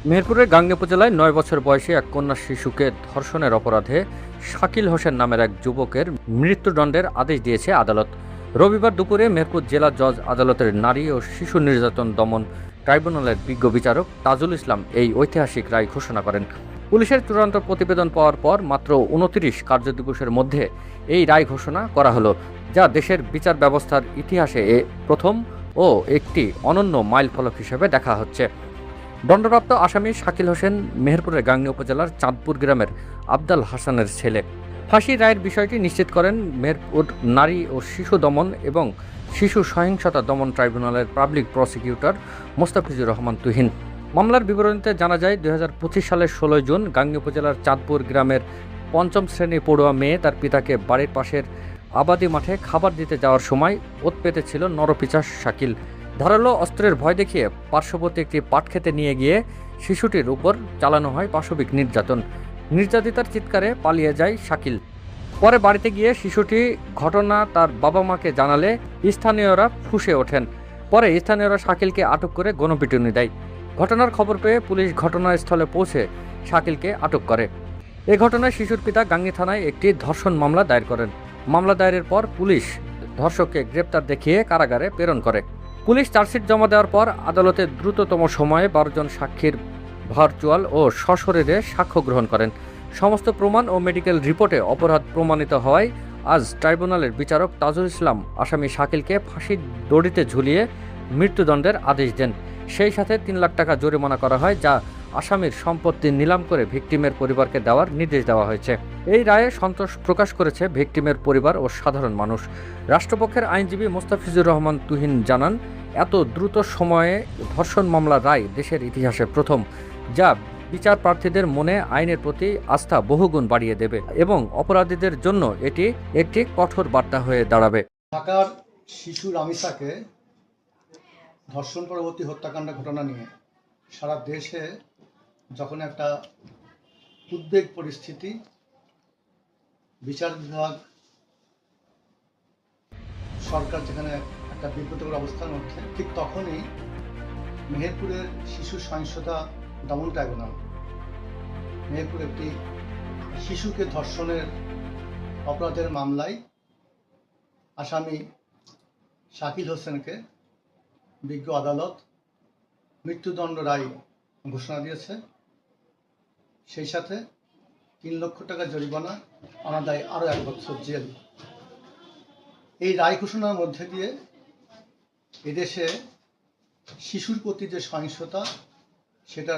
মেহেরপুরের গাংনী উপজেলায় ৯ বছর বয়সী এক কন্যা শিশুকে ধর্ষণের অপরাধে শাকিল হোসেন নামের এক যুবকের মৃত্যুদণ্ডের আদেশ দিয়েছে আদালত। রবিবার দুপুরে মেহেরপুর জেলা জজ আদালতের নারী ও শিশু নির্যাতন দমন ট্রাইব্যুনালের বিজ্ঞ বিচারক তাজুল ইসলাম এই ঐতিহাসিক রায় ঘোষণা করেন। পুলিশের চূড়ান্ত প্রতিবেদন পাওয়ার পর মাত্র ২৯ কার্যদিবসের মধ্যে এই রায় ঘোষণা করা হলো, যা দেশের বিচার ব্যবস্থার ইতিহাসে প্রথম ও একটি অনন্য মাইলফলক হিসেবে দেখা হচ্ছে। দণ্ডপ্রাপ্ত আসামি শাকিল হোসেন মেহেরপুরের গাংনী উপজেলার চাঁদপুর গ্রামের আবদাল হাসানের ছেলে। ফাঁসি রায়ের বিষয়টি নিশ্চিত করেন মেহেরপুর নারী ও শিশু দমন এবং শিশু সহিংসতা দমন ট্রাইব্যুনালের পাবলিক প্রসিকিউটর মোস্তাফিজুর রহমান তুহিন। মামলার বিবরণীতে জানা যায়, ২০২৫ সালের ১৬ জুন গাংনী উপজেলার চাঁদপুর গ্রামের পঞ্চম শ্রেণী পড়ুয়া মেয়ে তার পিতাকে বাড়ির পাশের আবাদি মাঠে খাবার দিতে যাওয়ার সময় ওৎ পেতেছিল নরপিশাচ শাকিল। ধারালো অস্ত্রের ভয় দেখিয়ে পার্শ্ববর্তী একটি পাট খেতে নিয়ে গিয়ে শিশুটির উপর চালানো হয় পাশবিক নির্যাতন। নির্যাতিতার চিৎকারে পালিয়ে যায় শাকিল। পরে বাড়িতে গিয়ে শিশুটি ঘটনা তার বাবা মাকে জানালে স্থানীয়রা ফুঁসে ওঠেন। পরে স্থানীয়রা শাকিলকে আটক করে গণপিটুনি দেয়। ঘটনার খবর পেয়ে পুলিশ ঘটনাস্থলে পৌঁছে শাকিলকে আটক করে। এ ঘটনায় শিশুর পিতা গাংনী থানায় একটি ধর্ষণ মামলা দায়ের করেন। মামলা দায়েরের পর পুলিশ ধর্ষককে গ্রেপ্তার দেখিয়ে কারাগারে প্রেরণ করে। পুলিশ চার্জশিট জমা দেওয়ার পর আদালতে দ্রুততম সময়ে ১২ জন সাক্ষীর ভার্চুয়াল ও সশরীরে সাক্ষ্য গ্রহণ করেন। সমস্ত প্রমাণ ও মেডিকেল রিপোর্টে অপরাধ প্রমাণিত হওয়ায় আজ ট্রাইব্যুনালের বিচারক তাজুল ইসলাম আসামি শাকিলকে ফাঁসির দড়িতে ঝুলিয়ে মৃত্যুদণ্ডের আদেশ দেন। সেই সাথে ৩ লাখ টাকা জরিমানা করা হয়, যা আসামির সম্পত্তি নিলাম করে ভিকটিমের পরিবারকে দেওয়ার নির্দেশ দেওয়া হয়েছে। এই রায়ে সন্তোষ প্রকাশ করেছে ভিকটিমের পরিবার ও সাধারণ মানুষ। রাষ্ট্রপক্ষের আইনজীবী মোস্তাফিজুর রহমান তুহিন জানান, এত দ্রুত সময়ে ধর্ষণ মামলার রায় দেশের ইতিহাসে প্রথম, যা বিচার প্রার্থীদের মনে আইনের প্রতি আস্থা বহুগুণ বাড়িয়ে দেবে এবং অপরাধীদের জন্য এটি একটি কঠোর বার্তা হয়ে দাঁড়াবে। ঢাকার শিশু রামিসাকে ধর্ষণ পরবর্তী হত্যাকাণ্ড ঘটনা নিয়ে সারা দেশে যখন একটা উদ্বেগ পরিস্থিতি, বিচার বিভাগ, সরকার যেখানে একটা বিব্রতকর অবস্থার মধ্যে, ঠিক তখনই মেহেরপুরের শিশু সহিংসতা দমন ট্রাইব্যুনাল মেহেরপুর একটি শিশুকে ধর্ষণের অপরাধের মামলায় আসামি শাকিল হোসেনকে বিজ্ঞ আদালত মৃত্যুদণ্ড রায় ঘোষণা দিয়েছে। সেই সাথে ৩ লক্ষ টাকা জরিমানা, অনাদায়ে আরও ১ বছর জেল। এই রায় ঘোষণার মধ্যে দিয়ে এদেশে শিশুর প্রতি যে সহিংসতা, সেটা